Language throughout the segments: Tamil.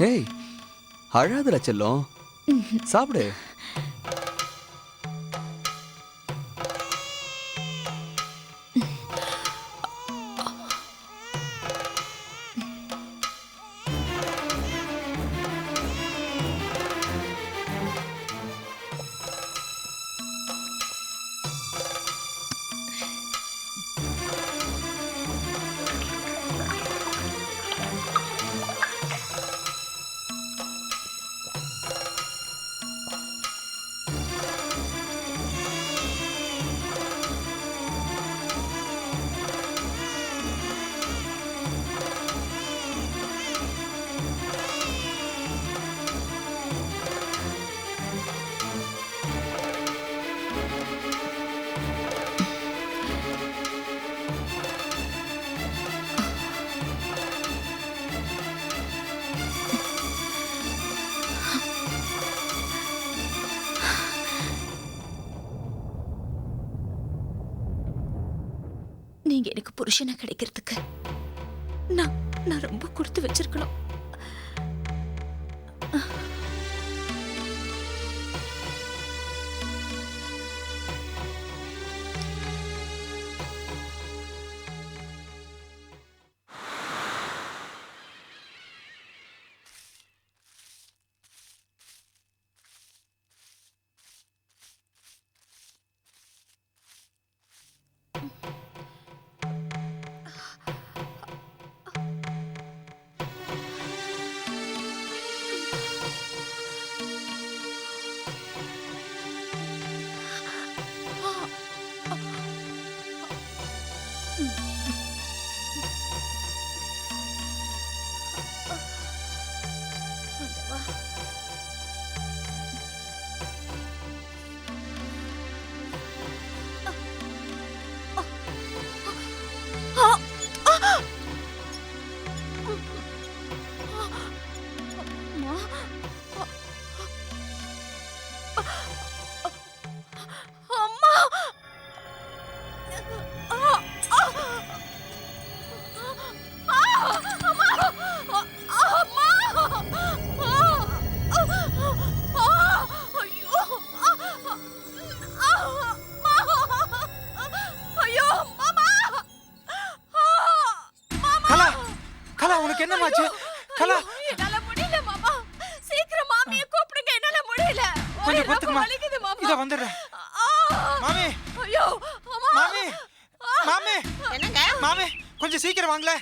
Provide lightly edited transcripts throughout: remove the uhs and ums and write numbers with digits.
ஏய் அழாதுல செல்லம், சாப்பிடு. நீங்க எனக்கு புருஷனா கிடைக்கிறதுக்கு நான் ரொம்ப கொடுத்து வச்சிருக்கணும். என்னமாச்சு கலா? என்னால முடியல மாமா, சீக்கிரம் மாமியை கூப்பிடுங்க, என்னால முடியல. கொஞ்சம் பொறுத்துக்குமா, வலிக்குது மாமா. இத வந்துடுறேன். மாமி, ஐயோ அம்மா. மாமி, மாமி, என்னங்க? மாமி கொஞ்சம் சீக்கிரம் வாங்களே.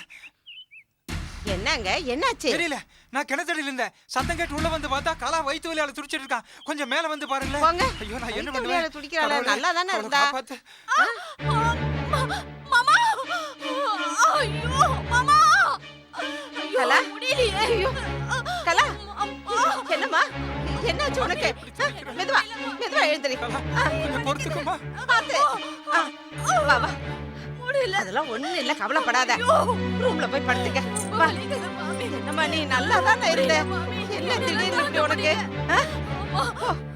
என்னங்க என்னாச்சு? தெரியல, நான் கிணத்தடியில இருந்தேன், சத்தம் கேட்டு உள்ள வந்து பார்த்தா கலா வயிற்று வலியால துடிச்சிட்டு இருக்கான். கொஞ்சம் மேல வந்து பாருங்களேன். போங்க. ஐயோ நான் என்ன வயித்து பண்ணுவேன்? வலியால துடிக்கிறாளே, நல்லா தானே இருந்தா. பார்த்து மாமா, ஐயோ மாமா, கலா? முடியலையே. ஐயோ கலா, என்னம்மா என்னாச்சு உனக்கு? மெதுவா மெதுவா எழுந்திரி. கொஞ்சம் பொறுத்துக்குமா. பாத்து வா வா. முடியல. அதெல்லாம் ஒண்ணும் இல்ல, கவலைப்படாத. ரூம்ல போய் படுத்துக்க. வா. வலிக்குது மாமி. என்னம்மா நீ நல்லா தானே இருந்த, என்ன திடீர்னு இப்படி உனக்கு?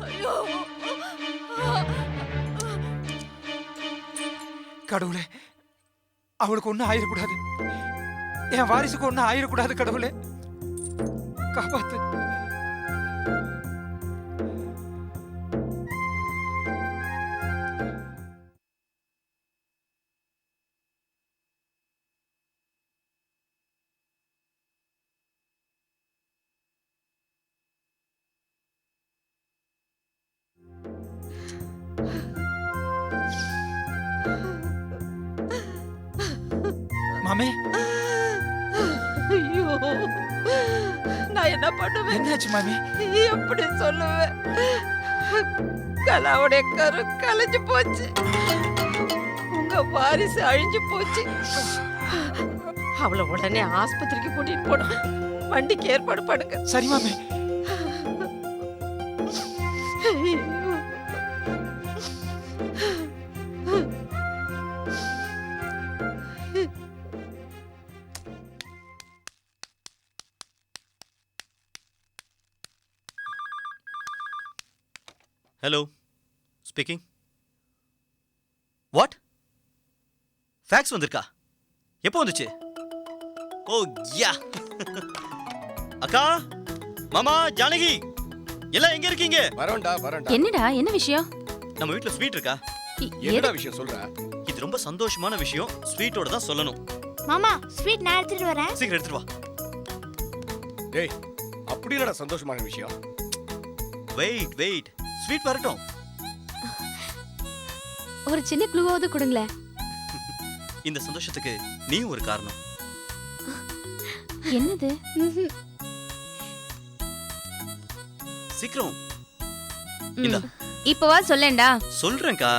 ஐயோ கடவுளே, அவளுக்கு ஒன்றும் ஆயிடக்கூடாது, என் வாரிசுக்கு ஒன்றும் ஆயிடக்கூடாது. கடவுளே காப்பாத்து. மாமே, ஐயோ நான் என்ன பண்ணுவேன்? என்னாச்சு மாமி? எப்படி சொல்லுவேன்? கலாவுடைய கரு கலைஞ்சு போச்சு, உங்க வாரிசு அழிஞ்சு போச்சு. அவளை உடனே ஆஸ்பத்திரிக்கு கூட்டிட்டு போன, வண்டிக்கு ஏற்பாடு பண்ணுங்க. சரி மாமி. Hello, speaking. வாட்? ஃபேக்ஸ் வந்திருக்கா? எப்போ வந்துச்சு? ஓ யா. அக்கா மாமா ஜானகி எல்லாம் எங்க இருக்கீங்க? வரேன்டா. என்னடா என்ன விஷயம்? நம்ம வீட்ல ஸ்வீட் இருக்கா? என்னடா விஷயம் சொல்ற? இது ரொம்ப சந்தோஷமான விஷயம். ஸ்வீட்டோட தான் சொல்லணும். மாமா ஸ்வீட் நான் எடுத்துட்டு வரேன். சீக்கிரம் எடுத்துட்டு வா. டேய், அப்படி என்னடா சந்தோஷமான விஷயம்? வெயிட். ஸ்வீட் வரட்டும். ஒரு சின்ன க்ளூவாவது கொடுங்களேன். இந்த சந்தோஷத்துக்கு நீ ஒரு காரணம். என்னது? சீக்கிரம் இந்தா. இப்பவா சொல்லேன்டா. சொல்றேன்க்கா.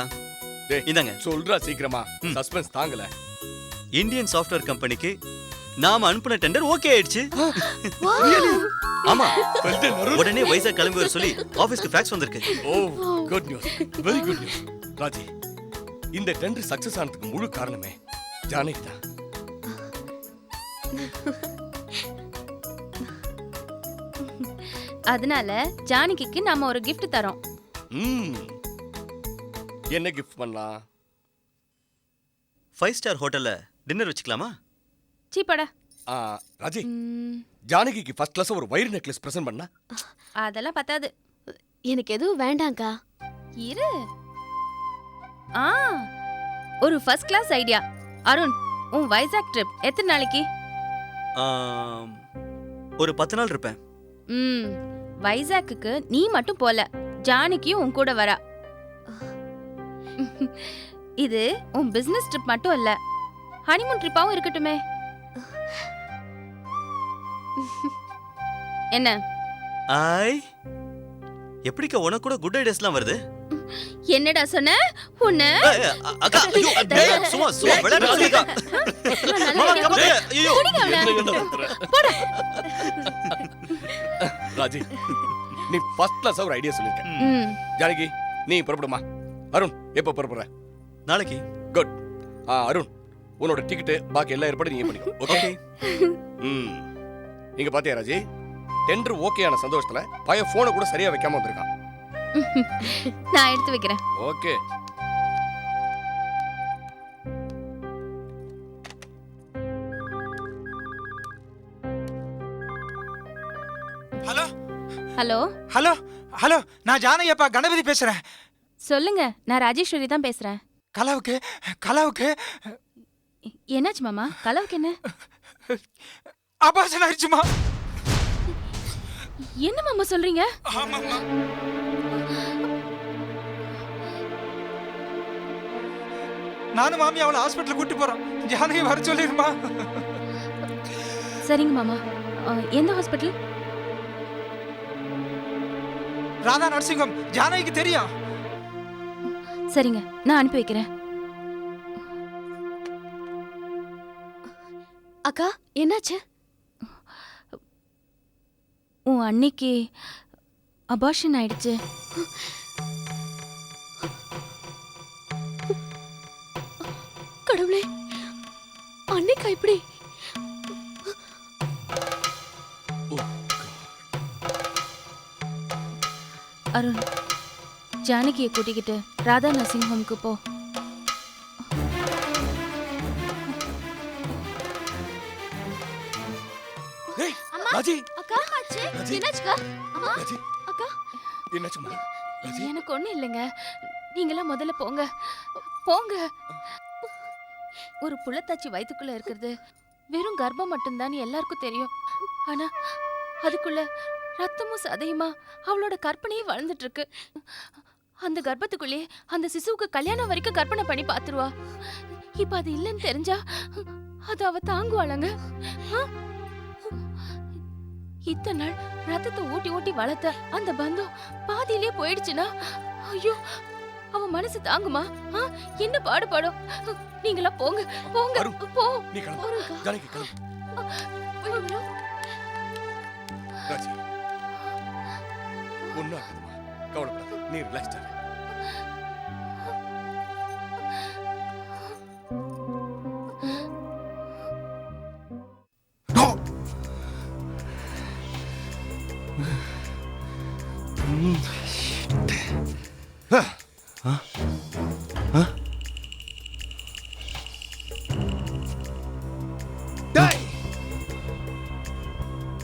டேய், இந்தாங்க. சொல்றா சீக்கிரமா. சஸ்பென்ஸ் தாங்கல. இந்தியன் சாஃப்ட்வேர் கம்பெனிக்கு நாம அனுப்பின டெண்டர் ஓகே ஆயிடுச்சு. ஆமா. உடனே வைசாக் கிளம்பி வர சொல்லி ஆபீஸ்க்கு ஃபேக்ஸ் வந்திருக்கு. Oh, good news. Very good news. Raji, இந்த டெண்டர் சக்சஸ் ஆனதுக்கு முழு காரணமே ஜானகி தான். அதனால ஜானகிக்கு நாம ஒரு gift தரோம். என்ன கிஃப்ட் பண்ணலாம்? 5 ஸ்டார் ஹோட்டல்ல டின்னர் வச்சுக்கலாமா? சீப்படா. ராஜி, ஜானகிக்கு ஃபர்ஸ்ட் கிளாஸ் ஒரு வைர நெக்லஸ் பிரசன்ட் பண்ணா? அதெல்லாம் பத்தாது. எனக்கு எதுவும் வேண்டாம்க்கா. இரு. ஒரு ஃபர்ஸ்ட் கிளாஸ் ஐடியா. அருண், உன் வைசாக் ட்ரிப் எத்தனை நாளைக்கு? ஒரு 10 நாள் இருப்பேன். வைசாக்குக்கு நீ மட்டும் போல, ஜானகியும் உன் கூட வரா. இது உன் பிசினஸ் ட்ரிப் மட்டும் இல்ல, ஹனிமூன் ட்ரிப்பாவும் இருக்கட்டுமே. என்ன? எப்படிக்கா உனக்கு கூட குட் ஐடியாஸ்லாம் வருது? என்னடா சொன்ன? உன்ன அக்கா, ஐயோ, டேய், சும்மா விளையாட சொல்லுக்கா. மாமா கமாதே. ஐயோ. ராஜி, நீ ஃபர்ஸ்ட் கிளாஸ் ஒரு ஐடியா சொல்லிருக்க. ஜானகி, நீ புறப்படுமா? அருண், எப்ப புறப்படுற? நாளைக்கு. குட். அருண், உன்னோட டிக்கெட் பாக்கி எல்லா ஏற்பாடும் நீங்க பண்ணிக்கோ. ஓகே. நீங்க பாத்தியா ராஜி, டெண்டர் ஓகே ஆன சந்தோஷத்துல பையன் போனை கூட சரியா வைக்காம வந்திருக்கான். நான் எடுத்து வைக்கிறேன். Okay. Hello hello hello hello, நான் ஜானகியப்பா கணபதி பேசுறேன். சொல்லுங்க, நான் ராஜேஸ்வரி தான் பேசுறேன். கலாவுக்கு என்னாச்சு மாமா? கலவுக்கு என்ன? அபாசன் ஆயிடுச்சுமா. என்ன மாமா சொல்றீங்க? ஆமாம்மா. நானும் மாமி அவளை ஹாஸ்பிட்டல் கூட்டி போறோம். ஜானகி வர சொல்லிருமா. சரிங்க மாமா. எந்த ஹாஸ்பிட்டல்? ராதா நர்சிங்கம். ஜானகிக்கு தெரியும். சரிங்க, நான் அனுப்பி வைக்கிறேன். அக்கா என்னாச்சு? உன் அன்னைக்கு அபார்ஷன் ஆயிடுச்சு. கடவுளே, அன்னைக்கா இப்படி? அருண், ஜானகியை கூட்டிக்கிட்டு ராதா நர்சிங் ஹோம்க்கு போ. ஏய், ராஜி, அக்கா என்னாச்சுக்கா? அம்மா, ராஜி, அக்கா என்னாச்சுமா? ராஜி, எனக்கு ஒண்ணும் இல்லைங்க, நீங்களாம் முதல்ல போங்க. போங்க. ஒரு புள்ளத்தாச்சி வயித்துக்குள்ள இருக்கிறது வெறும் கர்ப்பம் மட்டும்தான் எல்லாருக்கும் தெரியும். ஆனா அதுக்குள்ள ரத்தமும் சதையுமா அவளோட கற்பனையே வளர்ந்துட்டு இருக்கு. அந்த கர்ப்பத்துக்குள்ளே அந்த சிசுவுக்கு கல்யாணம் வரைக்கும் கற்பனை பண்ணி பாத்துருவா. இப்ப அது இல்லைன்னு தெரிஞ்சா அது அவ தாங்குவாளங்க. இத்தனை நாள் ரத்தத்தை ஊட்டி ஊட்டி வளர்த்த அந்த பந்தம் பாதியிலே போயிடுச்சுன்னா ஐயோ, அவ மனசு தாங்குமா? என்ன பாடுபாடும். நீங்களா போங்க போங்க. போ. நீ கிளம்பு. ஜானகி கிளம்பு. ராஜி, ஒன்னும் ஆகாதுமா, கவலைப்படாத. நீ ரிலாக்ஸ் ஆகு.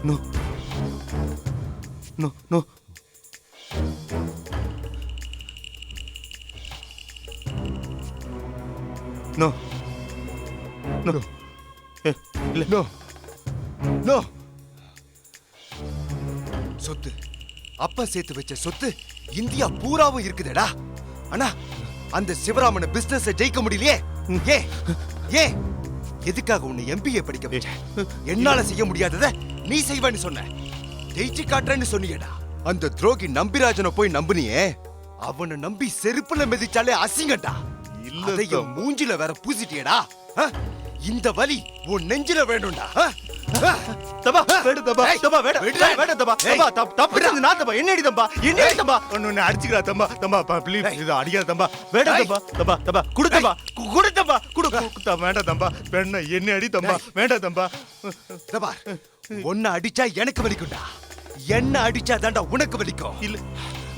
No. No no no no இல்ல நோ நோ சொத்து அப்பா சேர்த்து வச்ச சொத்து இந்தியா பூராவும் இருக்குதேடா. ஆனா அந்த சிவராமன பிசினஸ் ஜெயிக்க முடியலையே. ஏ ஏ எதுக்காக உன்னை எம்பிஏ படிக்க வச்சேன்? என்னால செய்ய முடியாதத நீ செய்வேன்னு சொன்ன. ஜெயிச்சு காட்டுறேன்னு சொன்னியேடா. அந்த துரோகி நம்பிராஜனை போய் நம்புனியே, அவனை நம்பி செருப்புல மிதிச்சாலே அசிங்கடா. இல்ல மூஞ்சில வேற பூசிட்டியேடா. இந்த வலி உன் நெஞ்சில வேணும்டா. தம்பா வேடு தம்பா தம்பா வேடு வேடு தம்பா தம்பா தப்பு நான் தம்பா என்னடி தம்பா என்னடி தம்பா ஒன்னு அடிச்சுக்கிறா தம்பா தம்பா ப்ளீஸ் இது அடிக்காத தம்பா வேடு தம்பா தம்பா தம்பா குடு தம்பா குடு தம்பா குடு வேண்டாம் தம்பா பெண்ண என்ன அடி தம்பா வேண்டாம் தம்பா தம்பா உன்னை அடிச்சா எனக்கு வலிக்கும்டா, என்ன அடிச்சா தாண்டா உனக்கு வலிக்கும். இல்ல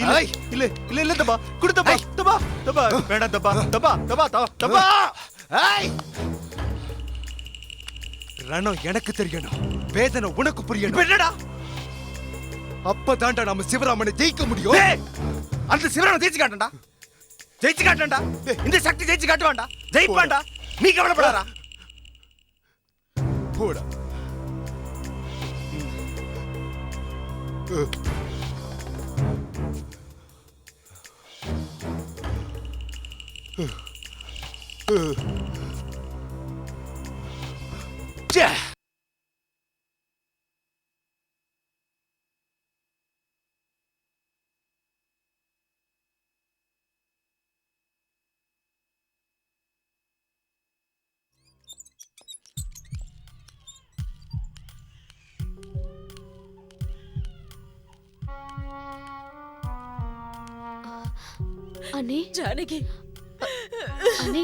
இல்ல இல்ல இல்ல இல்ல தம்பா குடு தம்பா தம்பா தம்பா வேண்டாம் தம்பா தம்பா தம்பா தம்பா ஏய் ரணம் எனக்கு தெரியணும், வேதனை உனக்கு புரியணும். என்னடா அப்பதான்டா நம்ம சிவராமனை ஜெயிக்க முடியும். அந்த சிவராமன் ஜெயிச்சு காட்டண்டா, ஜெயிச்சு காட்டண்டா, இந்த சக்தி ஜெயிச்சு காட்டுவான்டா, ஜெயிப்பான்டா, நீ கவலைப்படாதடா. போடா. அண்ணே ஜானகி அண்ணே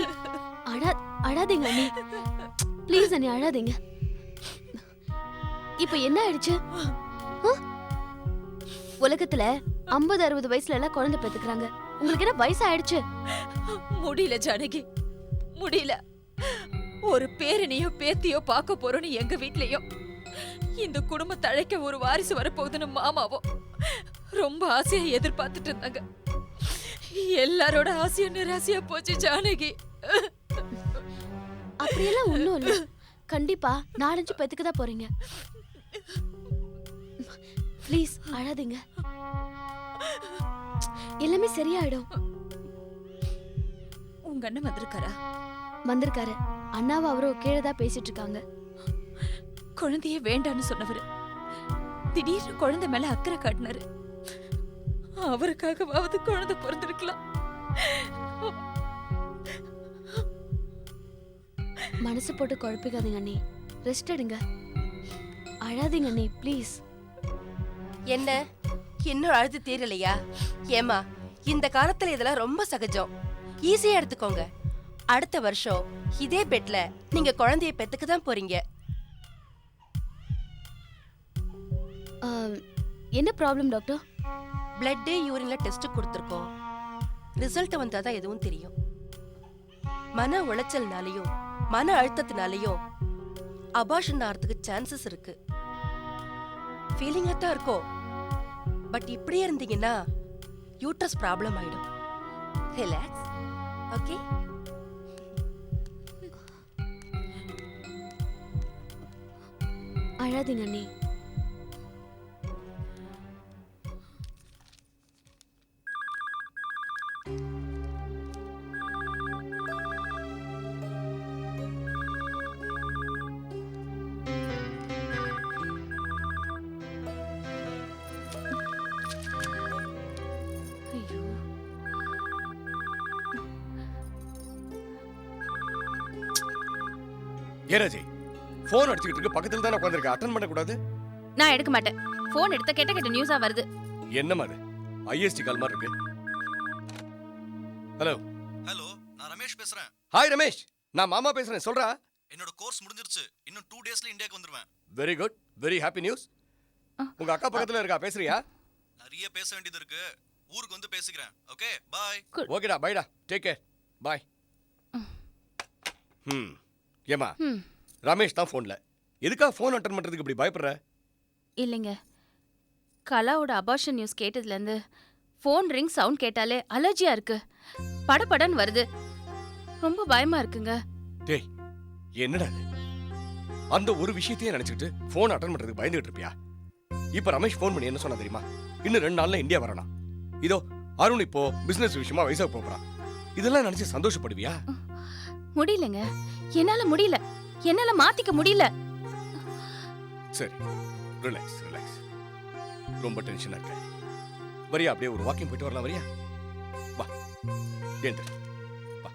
அழாதீங்க அண்ணே, ப்ளீஸ் அண்ணே அழாதீங்க. இப்ப என்ன ஆயிடுச்சு? உலகத்துல 50-60 வயசுல எல்லாம் குழந்தை பெத்துக்கிறாங்க, உங்களுக்கு என்ன வயசு ஆயிடுச்சு? முடியல ஜானகி முடியல. ஒரு பேரனையோ பேத்தியோ பார்க்க போறோன்னு எங்க வீட்லயும், இந்த குடும்பம் தழைக்க ஒரு வாரிசு வரப்போகுதுன்னு மாமாவும் ரொம்ப ஆசையா எதிர்பார்த்துட்டு இருந்தாங்க. எல்லாரோட ஆசையும் நிராசையா போச்சு ஜானகி. அப்படியெல்லாம் ஒண்ணும் இல்ல, கண்டிப்பா 4-5 பெத்துக்கு தான் போறீங்க. ப்ளீஸ் அழாதீங்க, எல்லாமே சரியாயிடும். உங்க அண்ணன் வந்திருக்காரா? வந்திருக்காரு. அண்ணாவும் அவரும் கீழே தான் பேசிட்டு இருக்காங்க. குழந்தையே வேண்டான்னு சொன்னவரு திடீர்னு குழந்தை மேல அக்கறை காட்டினாரு. அவருக்காகவாவது குழந்தை பிறந்திருக்கலாம். மனசு போட்டு குழப்பிக்காதீங்க அண்ணி, ரெஸ்ட் எடுங்க, அழாதீங்க அண்ணி ப்ளீஸ். என்ன இன்னும் அழுது தீரலையா? ஏமா இந்த காலத்துல இதெல்லாம் ரொம்ப சகஜம், ஈஸியா எடுத்துக்கோங்க. அடுத்த வருஷம் இதே பெட்ல நீங்க குழந்தைய பெத்துக்க தான் போறீங்க. என்ன ப்ராப்ளம் டாக்டர்? பிளட் யூரின்ல டெஸ்ட் கொடுத்துருக்கோம், ரிசல்ட் வந்தாதான் எதுவும் தெரியும். மன உளைச்சல்னாலையும் மன அழுத்தத்தினாலையும் அபார்ஷன் ஆகிறதுக்கு சான்சஸ் இருக்கு. ஃபீலிங்கா தான் இருக்கும், பட் இப்படியே இருந்தீங்கன்னா யூட்ரஸ் ப்ராப்ளம் ஆயிடும். Relax, okay? அழாதீங்க அண்ணி. ஏராஜி போன் அடிச்சுக்கிட்டு இருக்கு, பக்கத்துல தானே உட்கார்ந்திருக்க, அட்டெண்ட் பண்ண கூடாது? நான் எடுக்க மாட்டேன். போன் எடுத்த கெட்ட நியூஸா வருது. என்ன மாதிரி ஐஎஸ்டி கால் மாதிரி இருக்கு? ஹலோ ஹலோ, நான் ரமேஷ் பேசுறேன். ஹாய் ரமேஷ், நான் மாமா பேசுறேன், சொல்றா. என்னோட கோர்ஸ் முடிஞ்சிருச்சு, இன்னும் 2 டேஸ்ல இந்தியாக்கு வந்துருவேன். Very good, very happy news. உங்க அக்கா பக்கத்துல இருக்கா, பேசுறியா? நிறைய பேச வேண்டியது இருக்கு, ஊருக்கு வந்து பேசிக்கிறேன். Okay bye. ஓகேடா, பைடா, டேக் கேர், பை. ஏமா ரமேஷ் தான் போன்ல, எதுக்கா போன் அட்டெண்ட் பண்றதுக்கு இப்படி பயப்படுற? இல்லைங்க, கலாவோட அபார்ஷன் நியூஸ் கேட்டதுலேருந்து ஃபோன் ரிங் சவுண்ட் கேட்டாலே அலர்ஜியா இருக்கு. படபடன்னு வருது. ரொம்ப பயமா இருக்குங்க. டேய் என்னடா இது? அந்த ஒரு விஷயத்தையே நினைச்சிட்டு போன் அட்டன் பண்றதுக்கு பயந்துட்டு இருப்பியா? இப்ப ரமேஷ் போன் பண்ணி என்ன சொன்னா தெரியுமா? இன்னும் 2 நாள்ல இந்தியா வரணும். இதோ அருண் இப்போ பிசினஸ் விஷயமா வைசாக் போறான். இதெல்லாம் நினைச்சு சந்தோஷப்படுவியா? முடியலங்க, என்னால முடியல. என்னால மாத்திக்க முடியல. சரி, ரிலாக்ஸ் ரிலாக்ஸ். ரொம்ப டென்ஷனா இருக்க. வரியா அப்படியே ஒரு வாக்கிங் போயிட்டு வரலாம், வரியா? வா ஏந்து வா.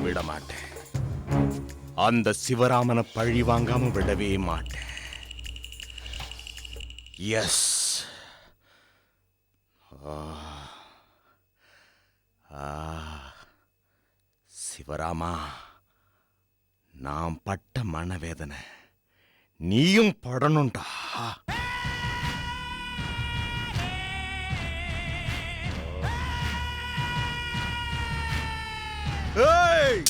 விட மாட்டேன். அந்த சிவராமனை பழி வாங்காம விடவே மாட்டேன். எஸ். சிவராமா, நான் பட்ட மனவேதனை நீயும் படணும்டா. ஏய்